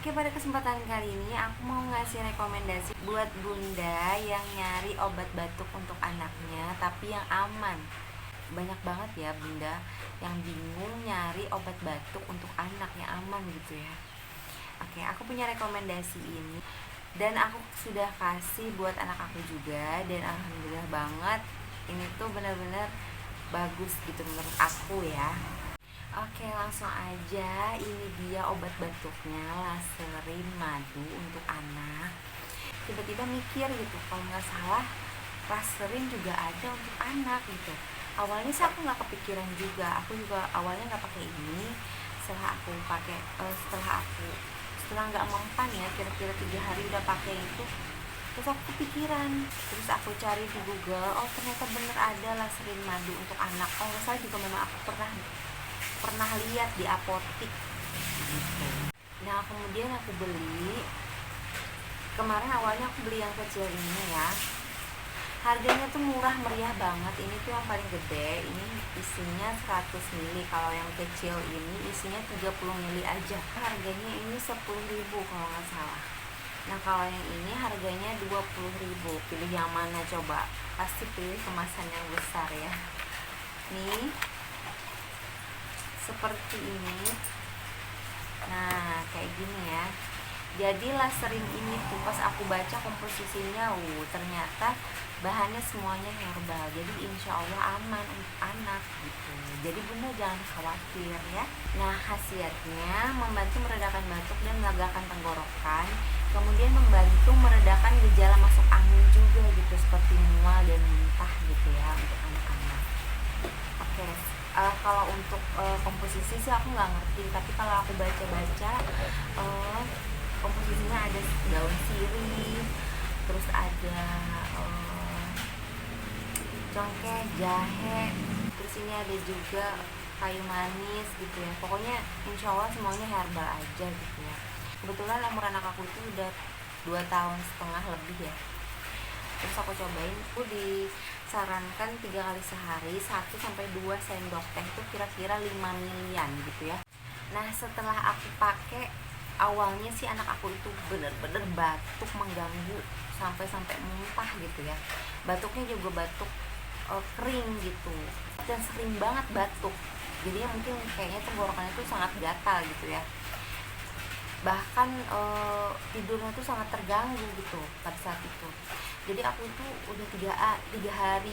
Oke, pada kesempatan kali ini aku mau ngasih rekomendasi buat bunda yang nyari obat batuk untuk anaknya tapi yang aman. Banyak banget ya bunda yang bingung nyari obat batuk untuk anak yang aman gitu ya. Oke, aku punya rekomendasi ini dan aku sudah kasih buat anak aku juga, dan alhamdulillah banget ini tuh benar-benar bagus gitu menurut aku ya. Oke, langsung aja, ini dia obat batuknya, Laserin Madu untuk anak. Tiba-tiba mikir gitu, kalau nggak salah Laserin juga ada untuk anak gitu. Awalnya sih aku nggak kepikiran juga, aku juga awalnya nggak pakai ini. Setelah nggak mempan ya, kira-kira 3 hari udah pakai itu, terus aku kepikiran, terus aku cari di Google, oh ternyata bener ada Laserin Madu untuk anak. Oh nggak salah juga memang aku pernah lihat di apotik gitu. Nah kemudian aku beli kemarin, awalnya aku beli yang kecil ini ya, harganya tuh murah meriah banget. Ini tuh yang paling gede, ini isinya 100 ml. Kalau yang kecil ini isinya 30 ml aja, harganya ini 10.000 kalau nggak salah. Nah kalau yang ini harganya 20.000. Pilih yang mana coba? Pasti pilih kemasan yang besar ya. Nih seperti ini. Nah kayak gini ya. Jadi Laserin ini tuh pas aku baca komposisinya, ternyata bahannya semuanya herbal. Jadi insya Allah aman untuk anak gitu. Jadi bunda jangan khawatir ya. Nah khasiatnya membantu meredakan batuk dan melegakan tenggorokan, kemudian membantu meredakan gejala masuk angin juga gitu, seperti mual dan muntah gitu ya untuk anak-anak. Oke. Kalau untuk komposisi sih aku nggak ngerti, tapi kalau aku baca-baca komposisinya ada daun sirih, terus ada congkeh, jahe, terus ini ada juga kayu manis gitu ya. Pokoknya insya Allah semuanya herbal aja gitu ya. Kebetulan umur anak aku itu udah 2,5 tahun lebih ya. Terus aku cobain, aku disarankan 3 kali sehari, 1-2 sendok teh itu kira-kira 5 milian gitu ya. Nah setelah aku pakai, awalnya sih anak aku itu bener-bener batuk mengganggu sampai muntah gitu ya. Batuknya juga batuk kering gitu, dan sering banget batuk. Jadi mungkin kayaknya tenggorokannya itu sangat gatal gitu ya. Bahkan tidurnya tuh sangat terganggu gitu pada saat itu. Jadi aku itu udah 3 hari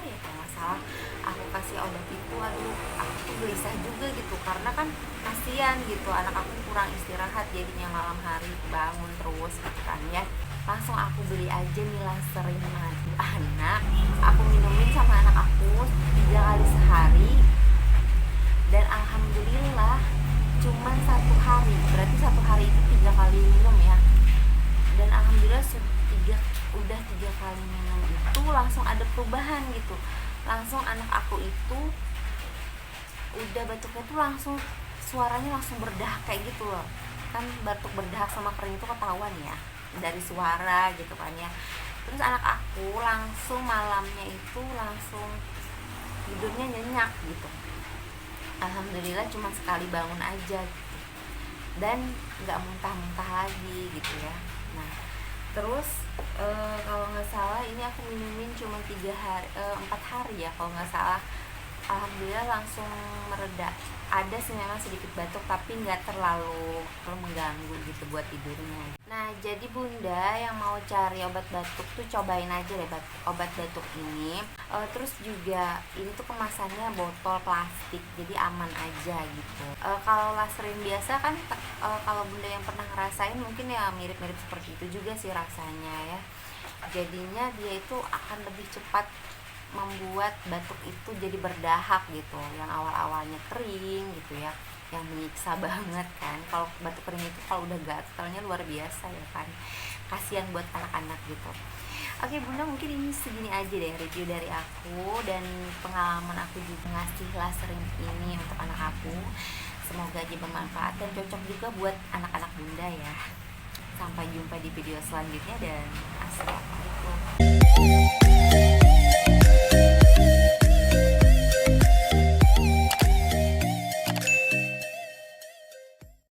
ya kalau nggak salah aku kasih obat itu. Aduh aku tuh gelisah juga gitu, karena kan kasihan gitu anak aku kurang istirahat jadinya malam hari bangun terus gitu kan ya. Langsung aku beli aja nih Laserin Madu anak, aku minumin sama anak aku 3 kali sehari, dan alhamdulillah cuman 1 hari, berarti 1 hari itu 3 kali minum ya. Dan alhamdulillah udah 3 kali minum itu langsung ada perubahan gitu. Langsung anak aku itu udah batuknya tuh langsung, suaranya langsung berdahak kayak gitu loh. Kan batuk berdahak sama kering itu ketahuan ya dari suara gitu kan ya. Terus anak aku langsung malamnya itu langsung tidurnya nyenyak gitu. Alhamdulillah cuma sekali bangun aja gitu, dan nggak muntah-muntah lagi gitu ya. Nah terus kalau nggak salah ini aku minumin cuma 4 hari ya kalau nggak salah. Alhamdulillah langsung mereda. Ada sih memang sedikit batuk, tapi nggak terlalu mengganggu gitu buat tidurnya. Nah jadi bunda yang mau cari obat batuk tuh cobain aja deh obat batuk ini. Terus juga ini tuh kemasannya botol plastik, jadi aman aja gitu. Kalau Laserin biasa kan kalau bunda yang pernah ngerasain mungkin ya mirip-mirip seperti itu juga sih rasanya ya. Jadinya dia itu akan lebih cepat membuat batuk itu jadi berdahak gitu, yang awal-awalnya kering gitu ya, yang menyiksa banget kan. Kalau batuk kering itu kalau udah gatalnya luar biasa ya kan, kasihan buat anak-anak gitu. Oke bunda, mungkin ini segini aja deh review dari aku dan pengalaman aku juga ngasih Laserin ini untuk anak aku. Semoga aja bermanfaat dan cocok juga buat anak-anak bunda ya. Sampai jumpa di video selanjutnya dan assalamualaikum.